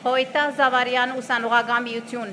Հոյտա Զավարյան ուսանողական միություն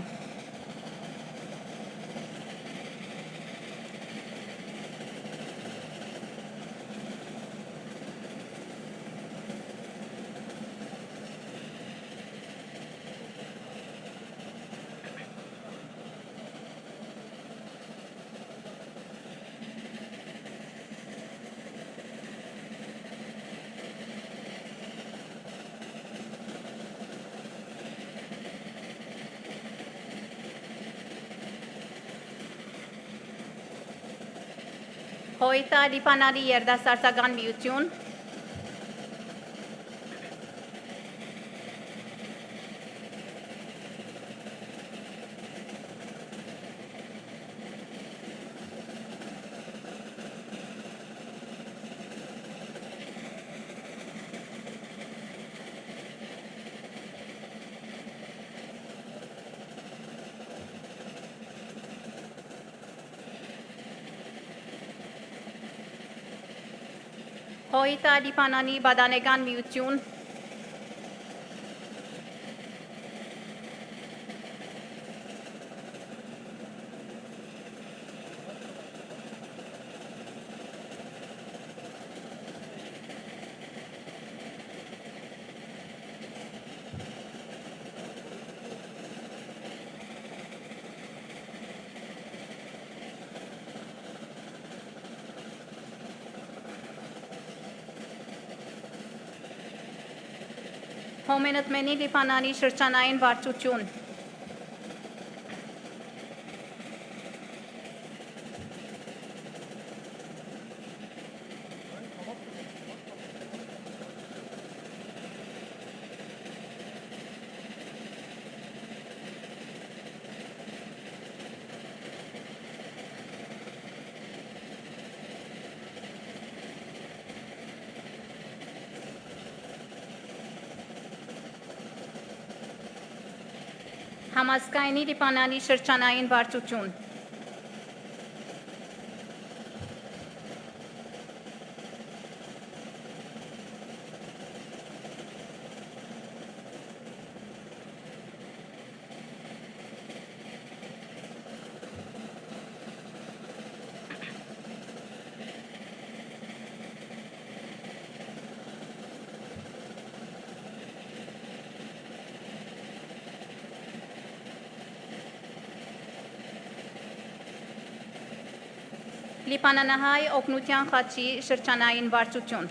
Հոյտա Լիբանանի երդասարտական միություն Հոյտա Լիբանանի բադանեկան միություն Հոմենտմենի Լիբանանի շրջանային վարչություն Համազգայնի Լիբանանի շրջանային վարչություն Լիբանանահայ օգնության խաչի շրջանային վարչություն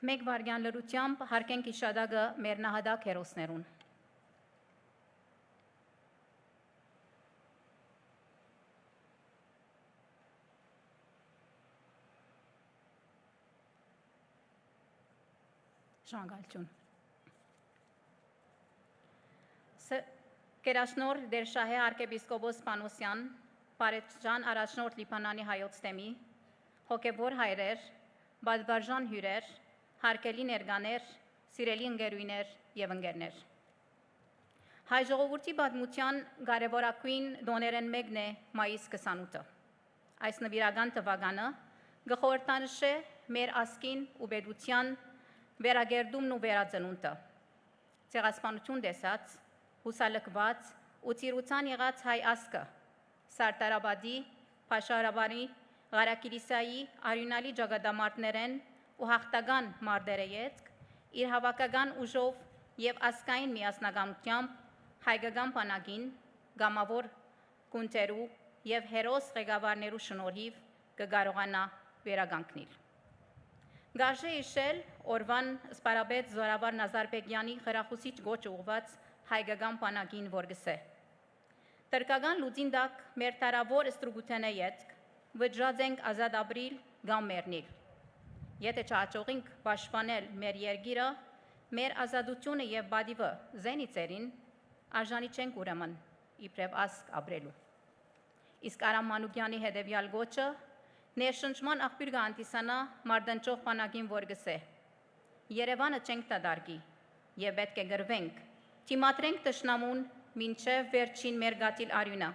Մեկ վարյան լրությամբ հարկենք իշադակը մեր նահատակ հերոսներուն։ Շնորհակալություն։ Կերաշնոր Դերշահե arczepiskopos Պանոսյան, Պարեջան առաջնորդ Լիբանանի հայոց թեմի, հոգևոր հայրեր, բադվարժան հյուրեր, հարգելի ներկաներ, սիրելի ընկերուհիներ եւ ընկերներ։ Հայ ժողովրդի պատմության կարևորագույն դոներեն մեկն է մայիս 28-ը։ Այս նվիրական թվականը գխորհրդանշե մեր ասկին ու պետության վերագերդումն ու վերածնունդը։ Ցեղասպանություն տեսած, հուսալքված ու ծիրուցան եղած հայ ասկը, Սարտարաբադի, Փաշարաբանի, Ղարակիլիսայի արյունալի ճակատամարտներեն ու հաղթական մարտերեյեցք իր հավաքական ուժով եւ ասկային միասնականությամբ հայկական բանակին, գամավոր գունտերու եւ հերոս ղեկավարներու շնորհիվ կկարողանա վերականգնել։ Գարժե իշել օրվան սպարաբեդ Զորավար Նազարբեկյանի խրախուսիչ գոչ ուղված հայկական բանակին որ գսե։ Տրկական լուծին դակ մեր տարավոր ստրուգութենե ետք վճռած ենք ազատ ապրիլ կամ մեռնել։ Եթե չհաջողենք պաշտպանել մեր երկիրը, մեր ազատությունը եւ բադիվը զենիցերին արժանի չենք ուրեմն իբրև ասկ ապրելու։ Իսկ Արամ Մանուկյանի հետևյալ գոչը ներշնչման աղբյուր կհանդիսանա մարտնչող բանակին որ գսե։ Երևանը չենք դադարքի եւ պետք է գրվենք, թիմադրենք տշնամուն մինչև վերջին մեր գատիլ արյունը,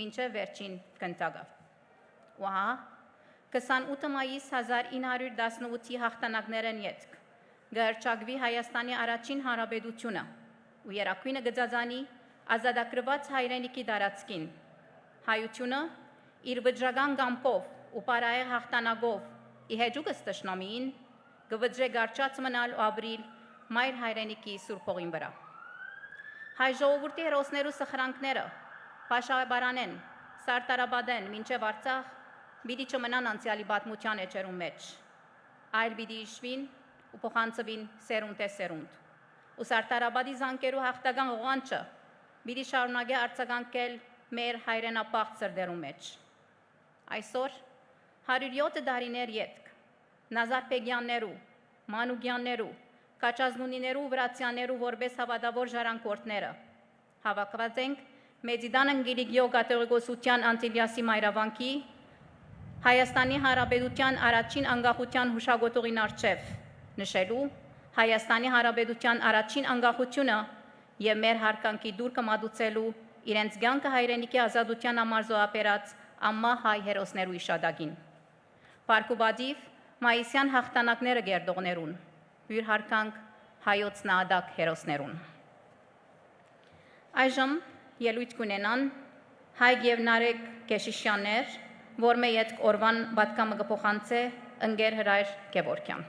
մինչև վերջին կնտագը։ Ու հա 28 մայիս 1918-ի հաղթանակներն ետք գերչագվի Հայաստանի առաջին հանրապետությունը ու երակույնը գծածանի ազատագրված հայրենիքի տարածքին։ Հայությունը իր վճռական կամքով ու պարայեղ հաղթանակով իհեջուկս տշնամին գվճռե գարչած մնալ ու ապրիլ մայր հայրենիքի սուրբ հողին վրա։ Հայ ժողովրդի հերոսներու սխրանքները Փաշաբարանեն, Սարտարաբադեն մինչև Արցախ պիտի չմնան անցյալի պատմության էջերու մեջ, այլ պիտի հիշվին ու փոխանցվին սերունդ է սերունդ։ Ու Սարտարաբադի զանկերու հաղթական ողանչը պիտի շարունակե արձագանքել մեր հայրենապաղ սրդերու մեջ։ Այսօր 107 տարիներ ետք Նազարբեկյաններու, Մանուկյաններու, Կաչազնունիներու վրացյաներու որպես հավատավոր ժառանգորդները հավաքված ենք Մեծիդան Անգելիկիո կաթողիկոսության Անտիլիասի մայրավանքի Հայաստանի Հանրապետության առաջին անկախության հուշագոտողին առջև նշելու Հայաստանի Հանրապետության առաջին անկախությունը եւ մեր հարկանքի դուրքը մատուցելու իրենց ցանկը հայրենիքի ազատության համար զոհաբերած ամմա հայ հերոսներու իշադակին։ Պարկուբադիվ մայիսյան հաղթանակները գերդողներուն, հյուր հարկանք հայոց նահատակ հերոսներուն։ Այժմ ելույթ կունենան Հայկ եւ Նարեկ Կեշիշյաններ, որ մեյ ետք օրվան պատկամը կփոխանցե ընկեր Հրայր Գևորգյան։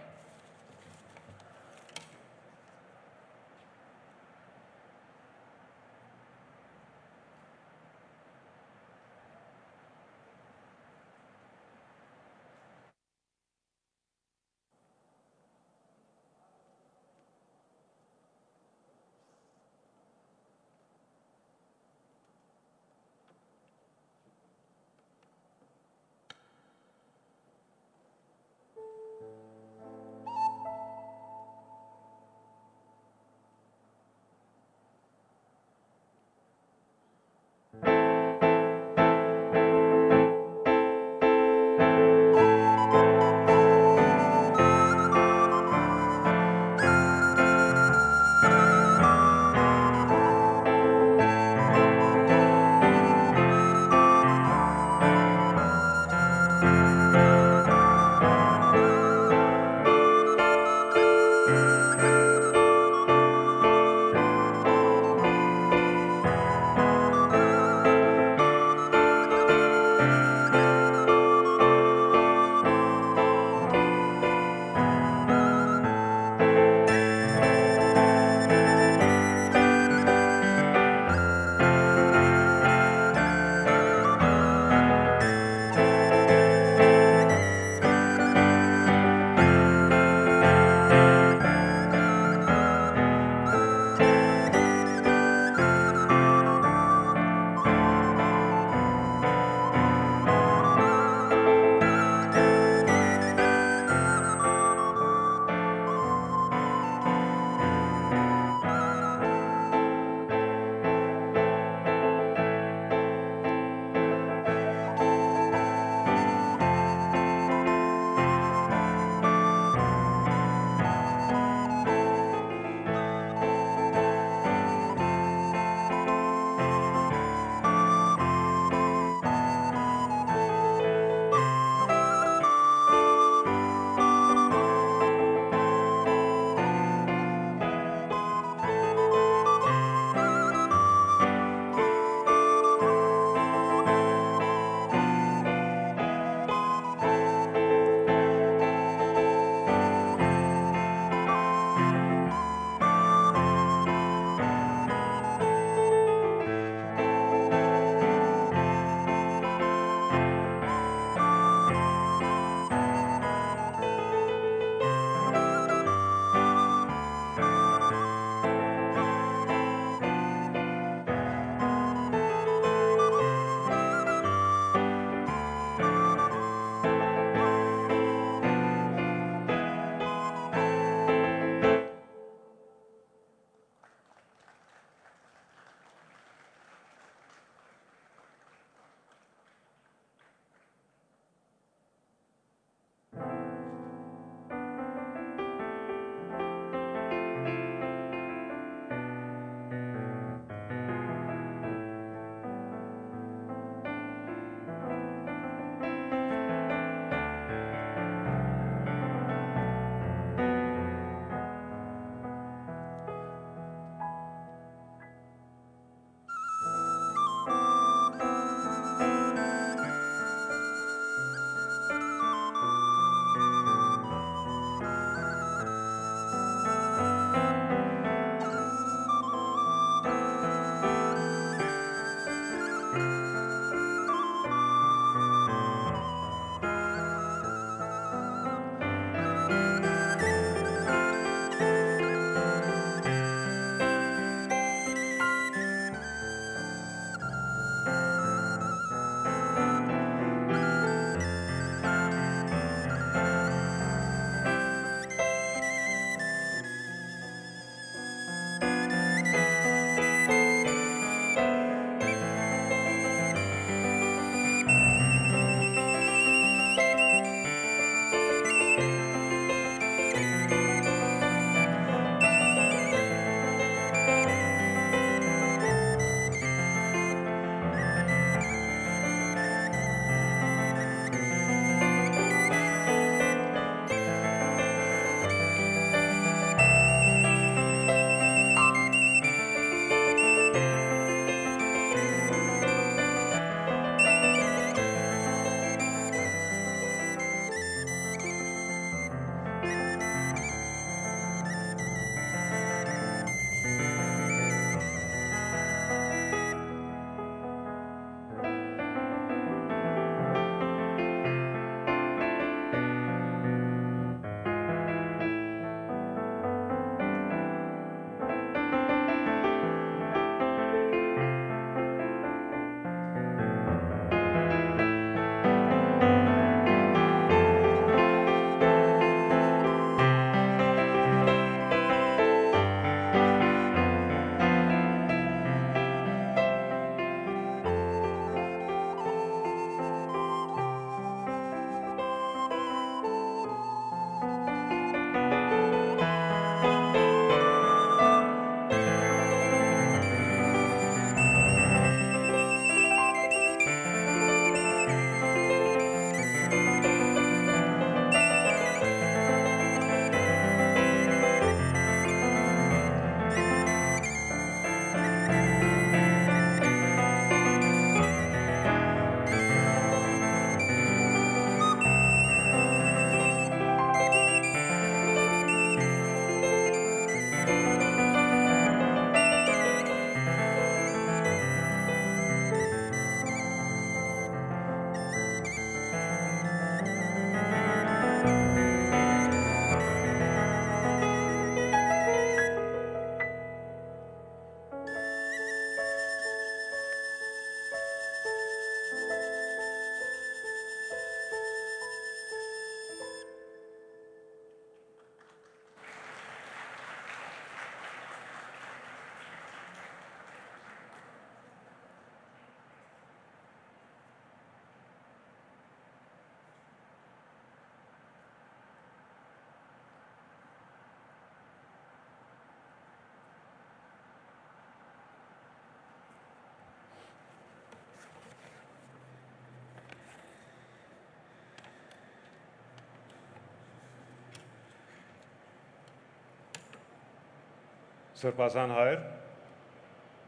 Սրբազան հայր,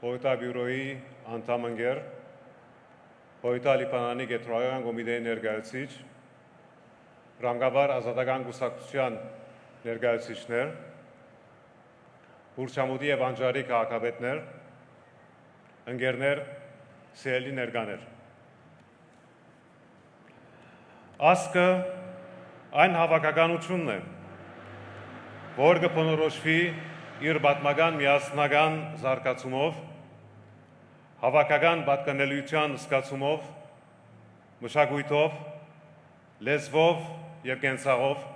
Պոյտաբյուրոյի անդամ ընկեր, Պոյտալի Պանանի Գետրոյական կոմիտեի ներկայացիչ, Ռամգավար ազատական կուսակցության ներկայացիչներ, Բուրչամուտի եւ Անջարի քաղաքապետներ, ընկերներ, սիրելի ներկաներ։ Ասկը այն հավաքականությունն է, որ կփնորոշվի իր պատմական միասնական զարգացումով, հավաքական պատկանելիության զգացումով, մշակույթով, լեզվով եւ կենցաղով,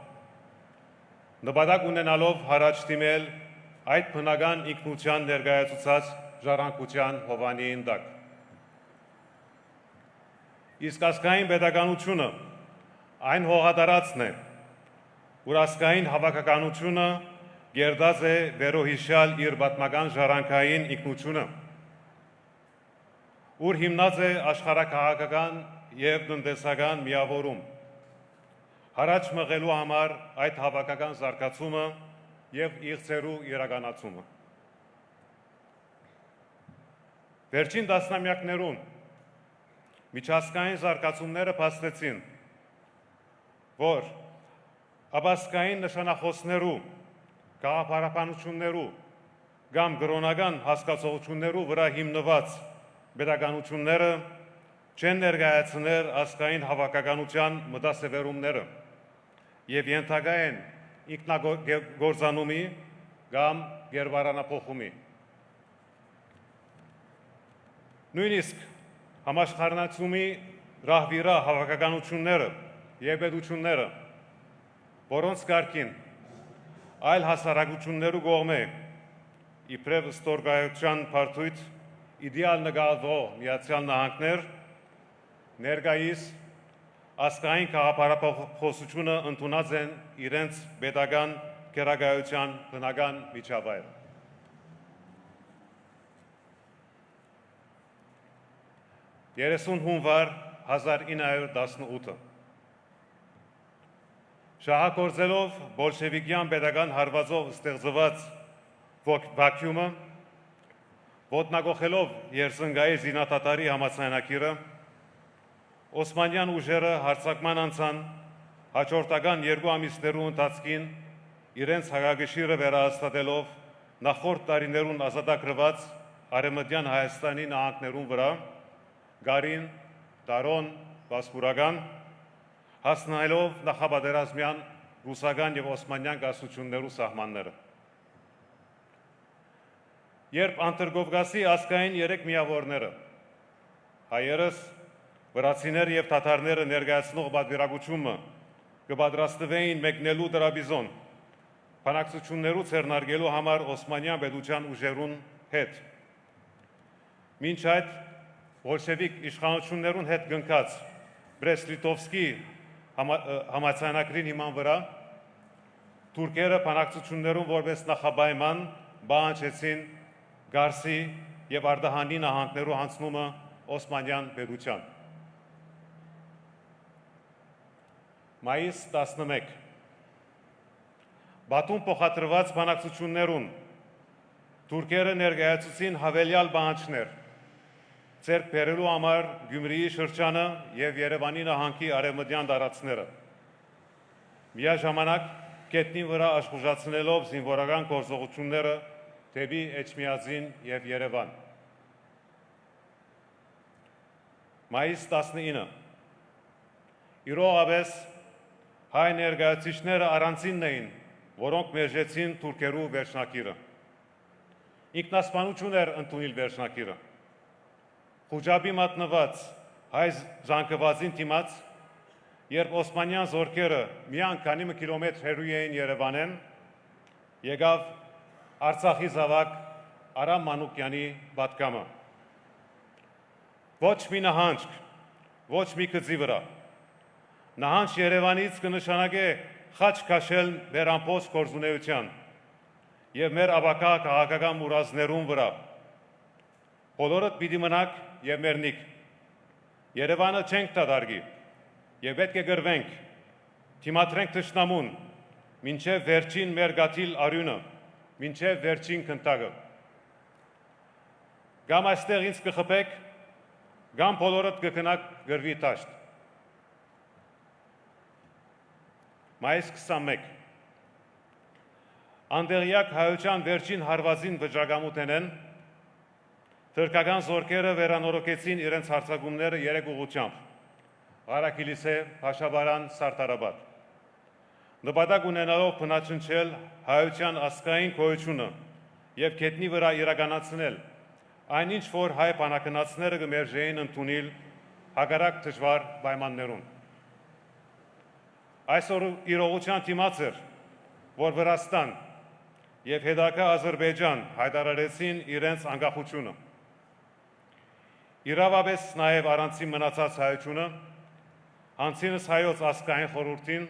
նպատակ ունենալով հարաճ դիմել այդ բնական ինքնության ներկայացուցած ժառանգության հովանին տակ։ Իսկ ազգային պետականությունը այն հողատարածն է, որ ազգային հավաքականությունը գերդած է վերոհիշյալ իր պատմական ժառանգային ինքնությունը, ուր հիմնած է աշխարհաքաղաքական եւ տնտեսական միավորում, հարաճ մղելու համար այդ հավաքական զարգացումը եւ իղձերու իրականացումը։ Վերջին տասնամյակներուն միջազգային զարգացումները փաստեցին, որ ապազգային նշանախոսներու, գաղափարականություններու կամ կրոնական հասկացողություններու վրա հիմնված պետականությունները չեն ներկայացնել ազգային հավաքականության մտասևերումները եւ ենթակա են ինքնագործանումի կամ գերբարանափոխումի։ Նույնիսկ համաշխարհայնացումի ռահվիրա հավաքականությունները եւ պետությունները, որոնց կարգին այլ հասարակություններու կողմէ իբրև ստորգայության բարդույթ իդեալ նկատվող Միացյալ Նահանգներ ներկայիս ազգային գաղափարախոսությունը ընդունած են իրենց պետական գերագայության բնական միջավայրը։ հունվար 1918 շահագործելով բոլշևիկյան պետական հարվածով ստեղծված վակյումը, ոտնագողելով Երզնգայի զինադատարի համաձայնագիրը, Օսմանյան ուժերը հարձակման անցան, հաջորդական 2 ամիսներու ընթացքին իրենց հակագշիրը վերահաստատելով նախորդ տարիներուն ազատագրված Արևմտյան Հայաստանի նահանգներուն վրա, Գարին, Տարոն, Վասպուրական, հասնելով նախապատերազմյան ռուսական եւ օսմանյան կայսրություններու սահմանները։ Երբ Անտերկովկասի ազգային 3 միավորները, հայերս, վրացիները եւ թաթարները ներկայացնող պատվիրակությունը կպատրաստվեին մեկնելու տրապիզոն, բանակցություններու ցերնարգելու համար օսմանյան պետության ուժերուն հետ։ Մինչ այդ բոլշևիկ իշխանություններուն հետ գնքած Բրեստ-Լիտովսկի համաձայնագրին հիման վրա թուրքերը բանակցություններուն որպես նախապայման պահանջեցին Գարսի եւ Արդահանի նահանգներու հանձնումը Օսմանյան պետության։ Մայիս 11 Բաթում փոխադրված բանակցություններուն թուրքերը ներկայացուցին հավելյալ պահանջներ ձեռք բերելու համար Գյումրիի շրջանը եւ Երևանի նահանգի արևմտյան տարածքները։ Միաժամանակ գետնի վրա աշխուժացնելով զինվորական գործողությունները դեպի Էջմիածին եւ Երևան։ Մայիս 19 Իրողաբես հայ ներկայացուցիչները առանցինն էին, որոնք մերժեցին թուրքերու վերջնակիրը։ Ինքնասպանություն էր ընդունել վերջնակիրը։ Խուջաբի մատնված հայ զանգվածին դիմաց, երբ օսմանյան զորքերը միանգամի կիլոմետր հեռու էին Երևանեն, եկավ Արցախի զավակ Արամ Մանուկյանի պատգամը։ Ոչ մի նահանջ, ոչ մի գծի վրա։ Նահանջ Երևանից կնշանակե խաչ քաշել մեր ամբողջ գործունեության եւ մեր ապակա քաղաքական մուրազներուն վրա։ Բոլորդ պիտի մնաք եւ մերնիկ։ Երևանը չենք դադարի եւ պետք է գրվենք, թիմադրենք թշնամուն, մինչեւ վերջին մեր գաթիլ արյունը մինչև վերջին քննարկը։ Կամ այստեղ ինձ կխփեք, կամ բոլորդ կգնաք գրվի տաշտ։ Մայիս 21 Անդեղյակ հայության վերջին հարվածին վճռագամուտ են, թրքական զորքերը վերանորոգեցին իրենց հարձակումները 3 ուղղությամբ՝ Ղարաքիլիսե, Փաշաբարան, Սարտարաբադ։ Նպատակ ունենալով բնաչնչել հայության ազգային գոյությունը եւ գետնի վրա իրականացնել այնինչ որ հայ բանակնացիները կմերժեին ընդունել հակառակ դժվար պայմաններում։ Այսօր իրողության դիմաց էր, որ Վրաստան եւ հետագա Ադրբեջան հայտարարեցին իրենց անկախությունը։ Իրավաբես նաեւ առանցին մնացած հայությունը հանցինս հայոց ազգային խորհրդին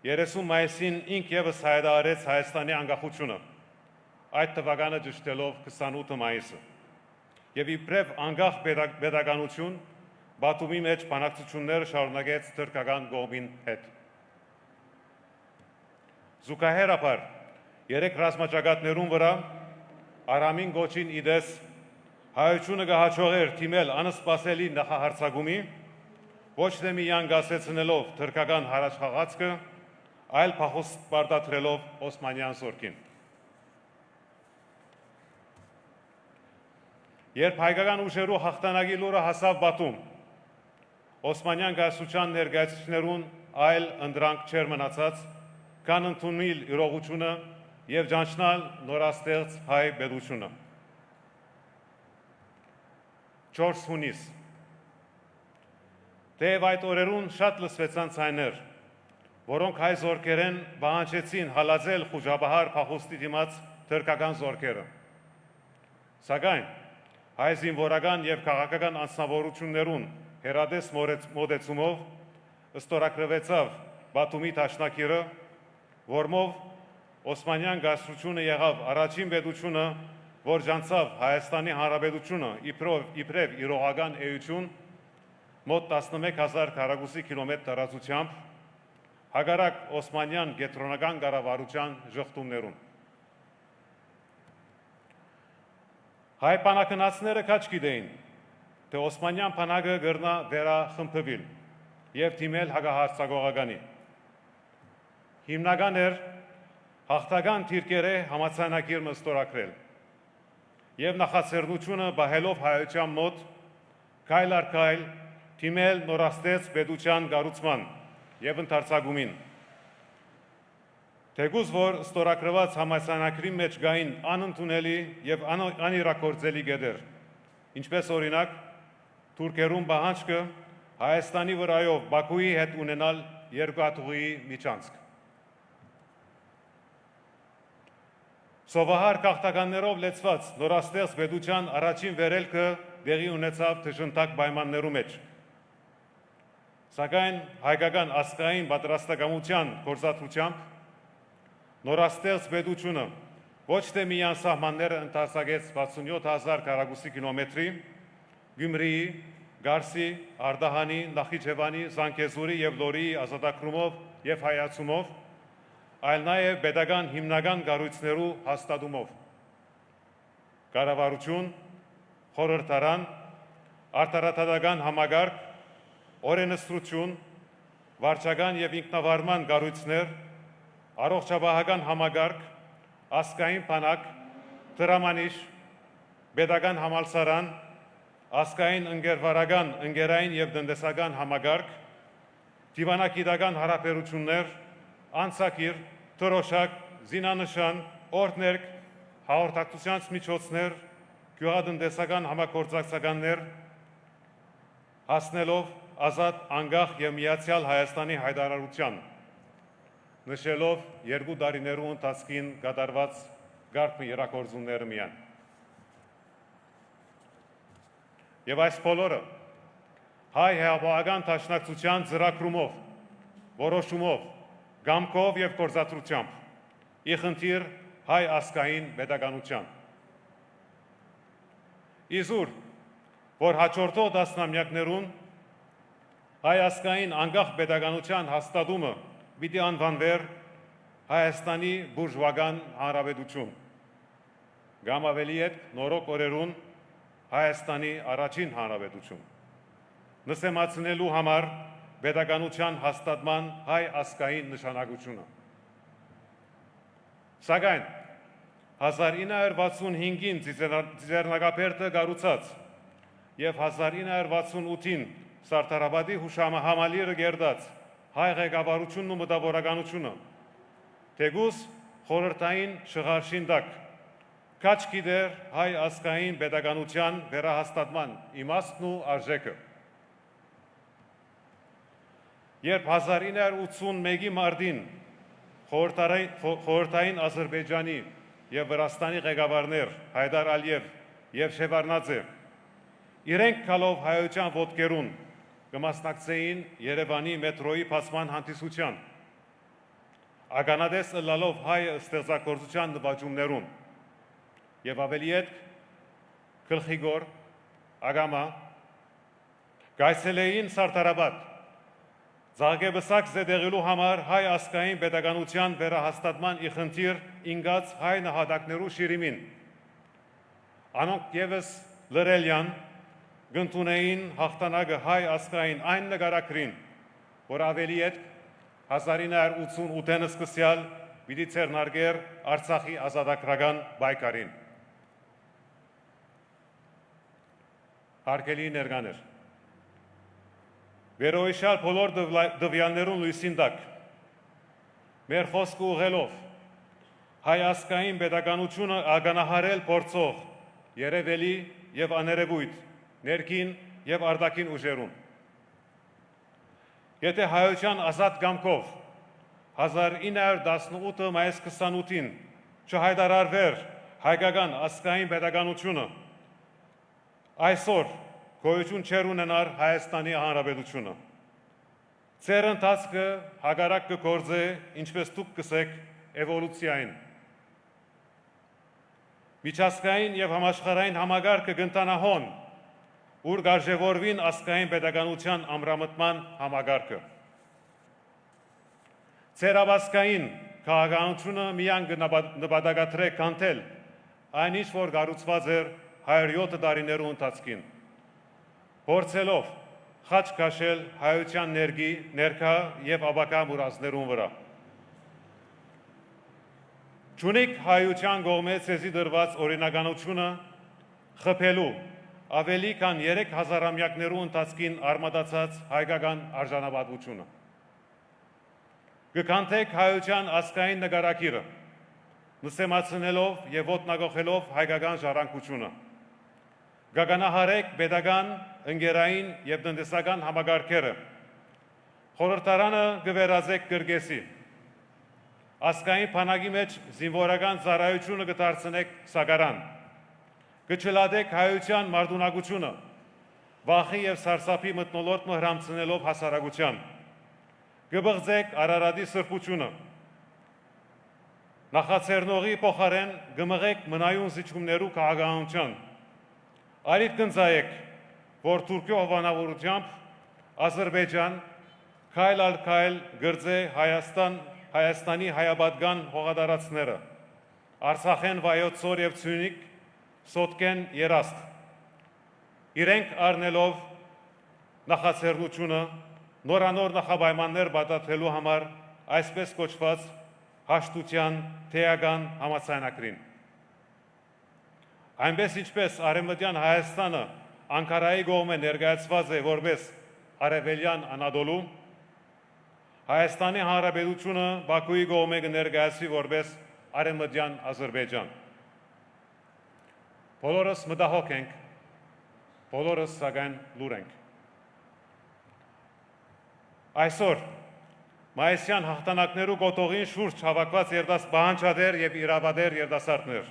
30 մայիսին ինք եւս հայտարարեց Հայաստանի անկախությունը, այդ թվականը ճշտելով 28 մայիսը։ Եվ իբրև անկախ պետականություն Բաթումի մեջ բանակցությունները շարունակեց թուրքական կողմին հետ։ Զուգահեռաբար 3 ռազմաճակատներում վրա Արամին գոչին իդես հայությունը կհաջողեր թիմել անսպասելի նախահարձակումի, ոչ թե միայն գասեցնելով թուրքական հրաշխաղացքը, այլ փախուստ պարտադրելով Օսմանյան զորքին։ Երբ հայկական ուժերու հաղթանակի լուրը հասավ Բաթում, Օսմանյան կայսրության ներկայացուցիչներուն այլ ընդրանք չեր մնացած, քան ընդունել իրողությունը եւ ճանչնալ նորաստեղծ հայ պետությունը։ 4 հունիս Թեև այդ օրերուն շատ լսվեցան ցայներ, որոնք հայ զորքերեն պահանջեցին հալածել խուժաբահար փախուստի դիմաց թուրքական զորքերը։ Սակայն հայ զինվորական եւ քաղաքական անձնավորություններուն հերադես մոտեցումով ստորագրվեցավ Բաթումի դաշնակիրը, որմով Օսմանյան կայսրությունը եղավ առաջին պետությունը, որ ջանցավ Հայաստանի Հանրապետությունը իբրև իրողական էություն մոտ 11,000 քառակուսի կիլոմետր տարածությամբ հակառակ Օսմանյան կենտրոնական կառավարության ժխտումներուն։ Հայ բանակնացիները քաչ գիտեին, թե Օսմանյան բանակը կրնա վերախմբվել եւ թիմել հակահարձակողականի։ Հիմնական էր հաղթական թիրքերը համաձայնագիր ստորագրել եւ նախաձեռնությունը բահելով հայության մոտ քայլ առ քայլ թիմել նորաստեղծ պետության կառուցման եւ ընդարձակումին։ Թեկուզ որ ստորագրված համաձայնագրի մեջ գային անընդունելի եւ անիրակորձելի գեդեր, ինչպես օրինակ թուրքերուն պահանջքը Հայաստանի վրայով Բաքուի հետ ունենալ երկաթուղի միջանցք։ Սովահար քաղաքականներով լեցված նորաստեղծ պետության առաջին վերելքը դեղի ունեցավ դժնդակ պայմաններու մեջ։ Սակայն հայկական ազգային պատրաստակամության գործատվությամբ նորաստեղծ պետությունը ոչ թե միայն սահմանները ընդարձակեց 67,000 քառակուսի կիլոմետրի, Գյումրիի, Գարսի, Արդահանի, Նախիջևանի, Զանգեզուրի եւ Լորիի ազատագրումով եւ հայացումով, այլ նաեւ պետական հիմնական կառույցներու հաստատումով։ Կառավարություն, խորհրդարան, արտարադատական համագարկ, օրենսդրություն, վարչական եւ ինքնավարման կառույցներ, առողջապահական համագարկ, ազգային բանակ, դրամանիշ, պետական համալսարան, ազգային ընկերվարական, ընկերային եւ տնտեսական համագարկ, դիվանագիտական հարաբերություններ, անցակիր, թրոշակ, զինանշան, օրդներք, հաղորդակցության միջոցներ, գյուղատնտեսական համագործակցականներ, հասնելով ազատ, անկախ եւ միացյալ Հայաստանի հայտարարության, նշելով 2 տարիներու ընթացքին կատարված գարփ իրագործումները միան։ Եվ այս բոլորը հայ հեղափոխական դաշնակցության ծրագրումով, որոշումով, գամքով եւ գործադրությամբ ի խնդիր հայ ազգային պետականության։ Իզուր, որ հաջորդող տասնամյակներուն հայ ազգային անկախ պետականության հաստատումը պիտի անվանվեր Հայաստանի բուրժուական հանրապետություն, կամ ավելի ետ նորոք օրերուն Հայաստանի առաջին հանրապետություն, նսեմացնելու համար պետականության հաստատման հայ ազգային նշանակությունը։ Սակայն 1965-ին Ծիծեռնակաբերդը կառուցած եւ 1968-ին Սարդարապետի հուշահամալիրը կերտած հայ ղեկավարությունն ու մտավորականությունը թեկուզ խորհրդային շղարշին տակ քաչ գիտեր հայ ազգային պետականության վերահաստատման իմաստն ու արժեքը։ Երբ 1981-ի մարտին խորհրդային Ադրբեջանի եւ Վրաստանի ղեկավարներ Հայդար Ալիև եւ Շևարդնաձե իրենք գալով հայության ոտքերուն կմասնակցեին Երևանի մետրոյի բացման հանդիսության, ականատես ըլլալով հայ ստեղծագործության նվաճումներուն եւ ավելի ետ գլխիգոր ագամա գայցելեին Սարդարապետ Զարգեբսակ զետեղելու համար հայ ազգային պետականության վերահաստատման իխնդիր ինգած հայ նահատակներու շիրիմին։ Անոնք եւս լրելյան գնտունեին հաղթանակը հայ ազգային այն նկարագրին, որ ավելի ետ 1988-ին սկսյալ պիտի ցերնարգեր Արցախի ազատագրական պայքարին։ Հարգելի ներկաներ, վերոհիշյալ բոլոր դվյալներուն լույսին տակ մեր խոսքը ուղղելով հայ ազգային պետականությունը ականահարել փորձող երևելի եւ աներևույթ ներքին եւ արտաքին ուժերուն։ Եթե հայության ազատ կամքով 1918 մայիս 28-ին չհայտարարվեր հայկական ազգային պետականությունը, այսօր գոյություն չեր ունենար Հայաստանի Հանրապետությունը։ Ձեր ընթացքը հակառակ կգործե, ինչպես դուք կսեք, էվոլյուցիային։ Միջազգային եւ համաշխարհային համագարկը կընթանահոն, ուր գարժևորվին ազգային պետականության ամրամտման համագարկը։ Ձեր ավազգային քաղաքականությունը միայն կնպատակադրե կանթել այն ինչ որ կառուցված էր 107 տարիներու ընթացքին, փորձելով խաչ քաշել հայության ներկա եւ ապագա մուրացներուն վրա։ Ճունիկ հայության կողմից ցեզի դրված օրինականությունը խփելու ավելի քան 3000-ամյակներու ընթացքին արմատացած հայկական արժանապատվությունը։ Կկանթեք հայության ազգային նկարագիրը, նսեմացնելով եւ ոտնագողելով հայկական ժառանգությունը։ Գագանահարեք պետական, ընկերային եւ տնտեսական համագարկերը։ Խորհրդարանը կվերածեք կրկեսի։ Ազգային բանակի մեջ զինվորական ծառայությունը կդարձնեք սակարան։ Կչլադեք հայության մարտունակությունը, վախի եւ սարսափի մթնոլորտ հրամցնելով հասարակության։ Կբղձեք Արարատի սրբությունը։ Նախաձեռնողի փոխարեն կմղեք մնայուն զիջումներու քաղաքականության։ Արիվ կնձայեք, որ Թուրքիո հովանավորությամբ Ադրբեջան քայլ ալ քայլ գրձե Հայաստանի հայաբադգան հողադարածները, Արցախեն վայոց ծոր եւ Ցյունիք սոտկեն երաստ։ Իրենք առնելով նախաձեռնությունը նորանոր նախապայմաններ բացատրելու համար այսպես կոչված հաշտության թեական համաձայնագրին։ Այնպես ինչպես Արևմտյան Հայաստանը Անկարայի կողմէ ներկայացված է որպես Արևելյան Անադոլու, Հայաստանի Հանրապետությունը Բաքուի կողմէ կներկայացվի որպես Արևմտյան Ադրբեջան։ Բոլորս մտահոգ ենք, բոլորս սակայն լուր ենք։ Այսօր մայիսյան հաղթանակներու կոթողին շուրջ հավաքված պահանջադեր եւ իրավադեր երիտասարդներ։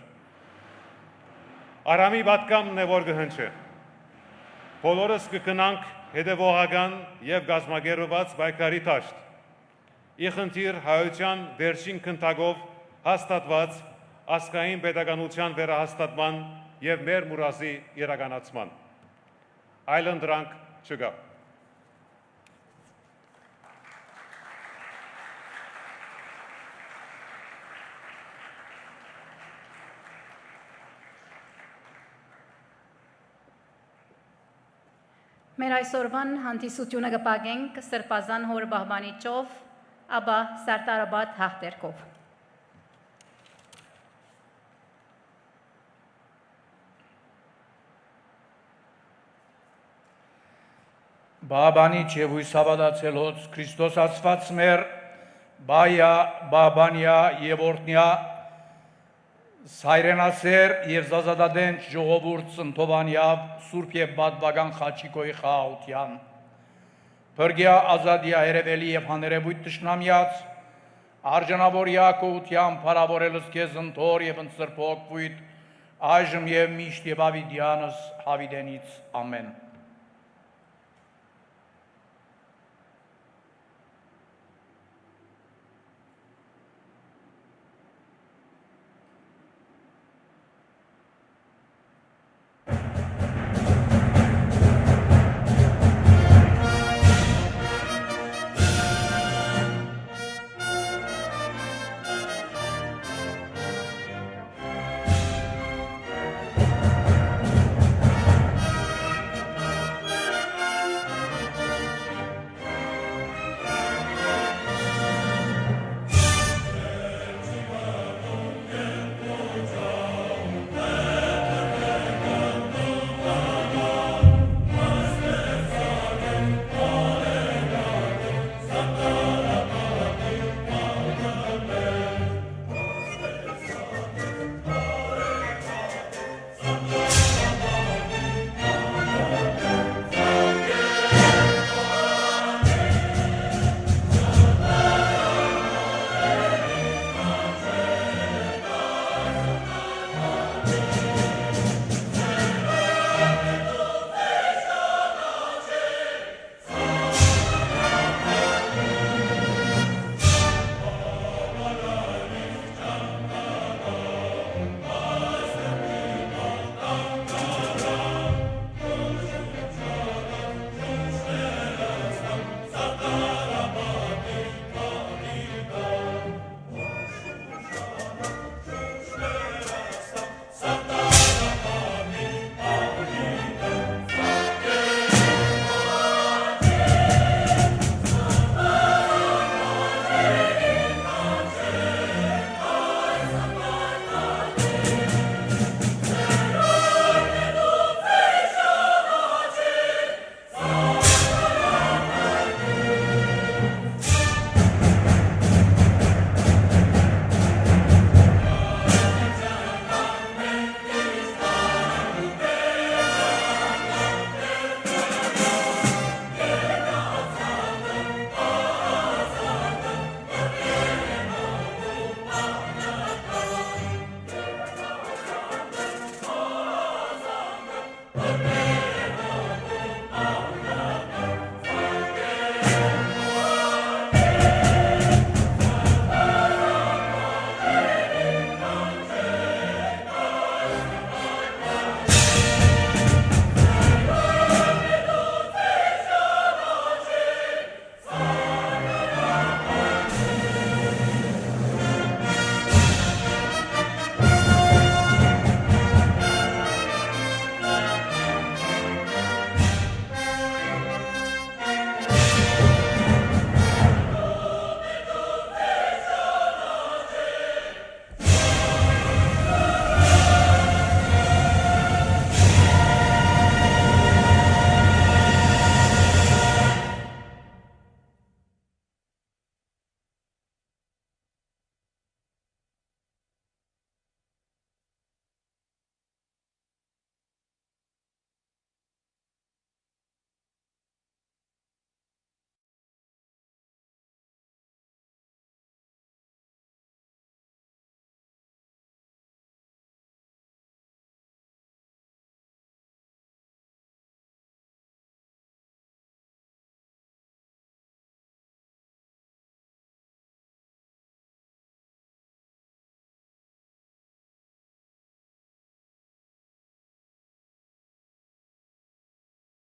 Արամի պատկամն է որ կհնչե։ Բոլորս կգնանք հետևողական եւ գազմագերված պայքարի դաշտ։ Իխնդիր հայության վերջին քննարկով հաստատված ազգային պետականության վերահաստատման եւ մեր մուրազի իրականացման։ Այլընտրանք չկա։ Մեր այսօրվան հանդիսությունը կպագենք սրբազան հոր բահբանիչով, ապա սարտարաբատ հաղթերքով։ Բաբանիչ եւ հույսավադացելոց Քրիստոս ասված մեր բայա բաբանյա եւ օրտնյա սայրենասեր եւ զազադադենչ ժողովուրդ ծնտովանյավ սուրբ եւ բադբական խաչիկոյի խաղաղության բրգյա ազադիա երևելի եւ հաներևույթ տշնամյաց արժանավոր Յակովության փարավորելս քեզ ընթոր եւ ընծրփոք վույթ այժմ եւ միշտ եւ ավիդյանս հավիդենից ամեն